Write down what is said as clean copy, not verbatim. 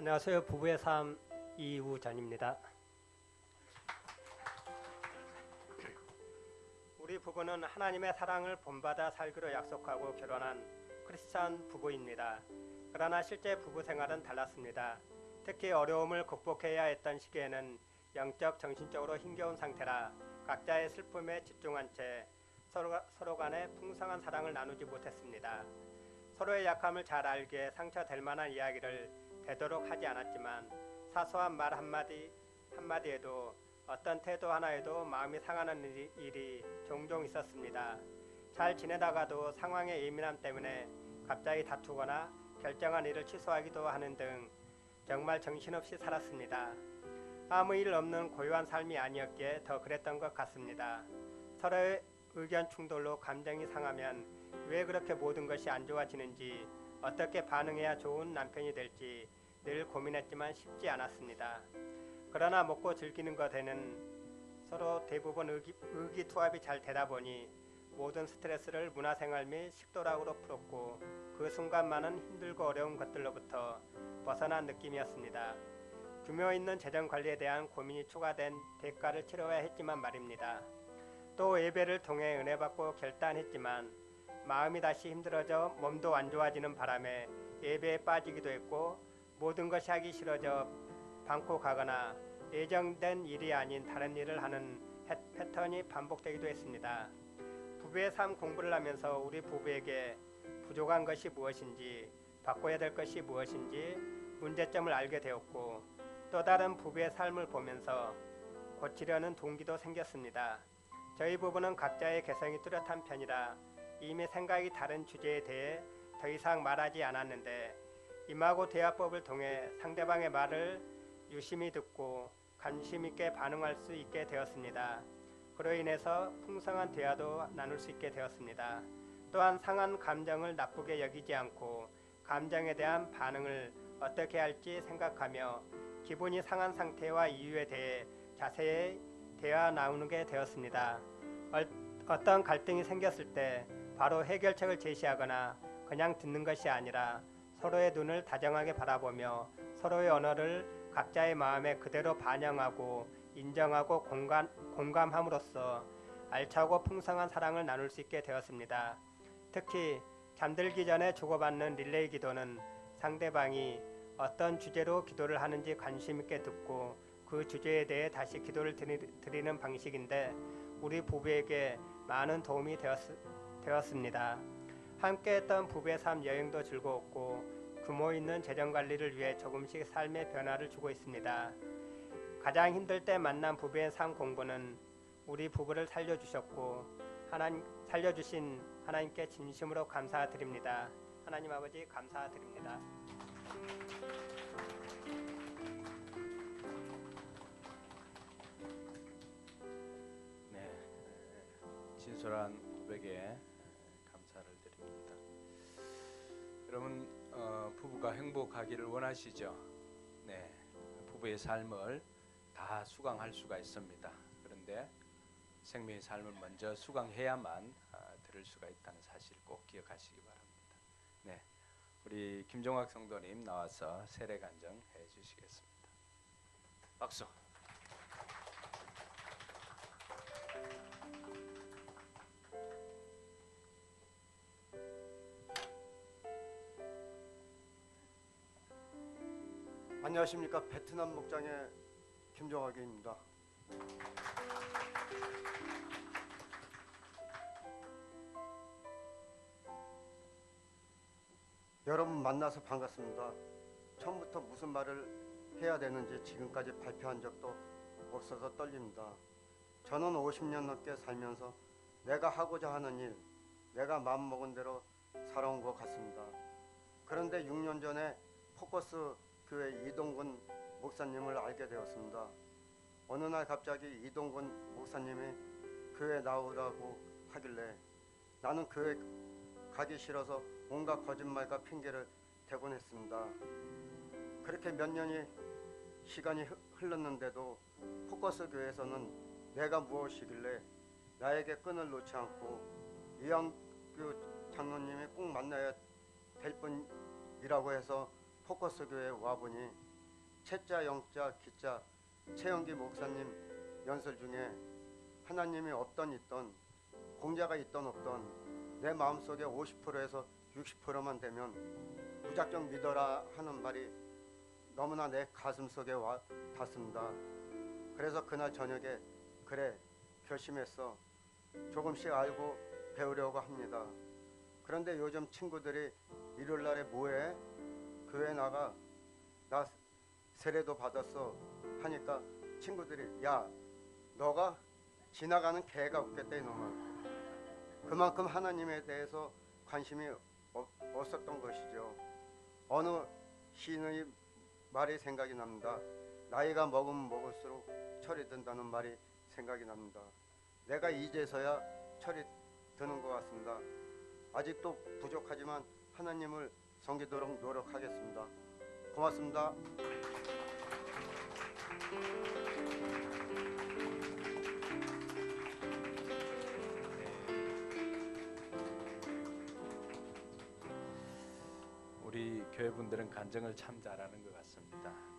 안녕하세요. 부부의 삶 이우전입니다. 우리 부부는 하나님의 사랑을 본받아 살기로 약속하고 결혼한 크리스찬 부부입니다. 그러나 실제 부부 생활은 달랐습니다. 특히 어려움을 극복해야 했던 시기에는 영적, 정신적으로 힘겨운 상태라 각자의 슬픔에 집중한 채 서로 간에 풍성한 사랑을 나누지 못했습니다. 서로의 약함을 잘 알기에 상처될 만한 이야기를 되도록 하지 않았지만 사소한 말 한마디에도 어떤 태도 하나에도 마음이 상하는 일이 종종 있었습니다. 잘 지내다가도 상황의 예민함 때문에 갑자기 다투거나 결정한 일을 취소하기도 하는 등 정말 정신없이 살았습니다. 아무 일 없는 고요한 삶이 아니었기에 더 그랬던 것 같습니다. 서로의 의견 충돌로 감정이 상하면 왜 그렇게 모든 것이 안 좋아지는지, 어떻게 반응해야 좋은 남편이 될지 늘 고민했지만 쉽지 않았습니다. 그러나 먹고 즐기는 것에는 서로 대부분 의기투합이 잘 되다 보니 모든 스트레스를 문화생활 및 식도락으로 풀었고 그 순간만은 힘들고 어려운 것들로부터 벗어난 느낌이었습니다. 규모 있는 재정관리에 대한 고민이 추가된 대가를 치러야 했지만 말입니다. 또 예배를 통해 은혜 받고 결단했지만 마음이 다시 힘들어져 몸도 안 좋아지는 바람에 예배에 빠지기도 했고 모든 것이 하기 싫어져 방콕 가거나 예정된 일이 아닌 다른 일을 하는 패턴이 반복되기도 했습니다. 부부의 삶 공부를 하면서 우리 부부에게 부족한 것이 무엇인지, 바꿔야 될 것이 무엇인지 문제점을 알게 되었고 또 다른 부부의 삶을 보면서 고치려는 동기도 생겼습니다. 저희 부부는 각자의 개성이 뚜렷한 편이라 이미 생각이 다른 주제에 대해 더 이상 말하지 않았는데 임하고 대화법을 통해 상대방의 말을 유심히 듣고 관심 있게 반응할 수 있게 되었습니다. 그로 인해서 풍성한 대화도 나눌 수 있게 되었습니다. 또한 상한 감정을 나쁘게 여기지 않고 감정에 대한 반응을 어떻게 할지 생각하며 기분이 상한 상태와 이유에 대해 자세히 대화 나누게 되었습니다. 어떤 갈등이 생겼을 때 바로 해결책을 제시하거나 그냥 듣는 것이 아니라 서로의 눈을 다정하게 바라보며 서로의 언어를 각자의 마음에 그대로 반영하고 인정하고 공감함으로써 알차고 풍성한 사랑을 나눌 수 있게 되었습니다. 특히 잠들기 전에 주고받는 릴레이 기도는 상대방이 어떤 주제로 기도를 하는지 관심 있게 듣고 그 주제에 대해 다시 기도를 드리는 방식인데 우리 부부에게 많은 도움이 되었습니다. 함께했던 부부의 삶 여행도 즐거웠고 규모 있는 재정관리를 위해 조금씩 삶의 변화를 주고 있습니다. 가장 힘들 때 만난 부부의 삶 공부는 우리 부부를 살려주신 하나님께 진심으로 감사드립니다. 하나님 아버지 감사드립니다. 네, 진솔한 고백에 감사를 드립니다. 여러분 부부가 행복하기를 원하시죠? 네, 부부의 삶을 다 수강할 수가 있습니다. 그런데 생명의 삶을 먼저 수강해야만 들을 수가 있다는 사실 꼭 기억하시기 바랍니다. 네, 우리 김종학 성도님 나와서 세례 간증 해주시겠습니다. 박수. 안녕하십니까. 베트남 목장의 김종학입니다. 여러분 만나서 반갑습니다. 처음부터 무슨 말을 해야 되는지 지금까지 발표한 적도 없어서 떨립니다. 저는 50년 넘게 살면서 내가 하고자 하는 일, 내가 마음먹은 대로 살아온 것 같습니다. 그런데 6년 전에 포커스 교회 이동근 목사님을 알게 되었습니다. 어느 날 갑자기 이동근 목사님이 교회 나오라고 하길래 나는 교회 가기 싫어서 온갖 거짓말과 핑계를 대곤 했습니다. 그렇게 몇 년이 시간이 흘렀는데도 포커스 교회에서는 내가 무엇이길래 나에게 끈을 놓지 않고 이양규 장로님이 꼭 만나야 될 분이라고 해서 포커스 교회에 와보니 채자 영자 기자 최영기 목사님 연설 중에 하나님이 없던 있던 공자가 있던 없던 내 마음속에 50%에서 60%만 되면 무작정 믿어라 하는 말이 너무나 내 가슴속에 와 닿습니다. 그래서 그날 저녁에 그래 결심했어. 조금씩 알고 배우려고 합니다. 그런데 요즘 친구들이 일요일날에 뭐해? 교회 나가. 나 세례도 받았어 하니까 친구들이 야 너가 지나가는 개가 없겠다 이놈아. 그만큼 하나님에 대해서 관심이 없었던 것이죠. 어느 시인의 말이 생각이 납니다. 나이가 먹으면 먹을수록 철이 든다는 말이 생각이 납니다. 내가 이제서야 철이 드는 것 같습니다. 아직도 부족하지만 하나님을 섬기도록 노력하겠습니다. 고맙습니다. 우리 교회 분들은 간증을 참 잘하는 것 같습니다.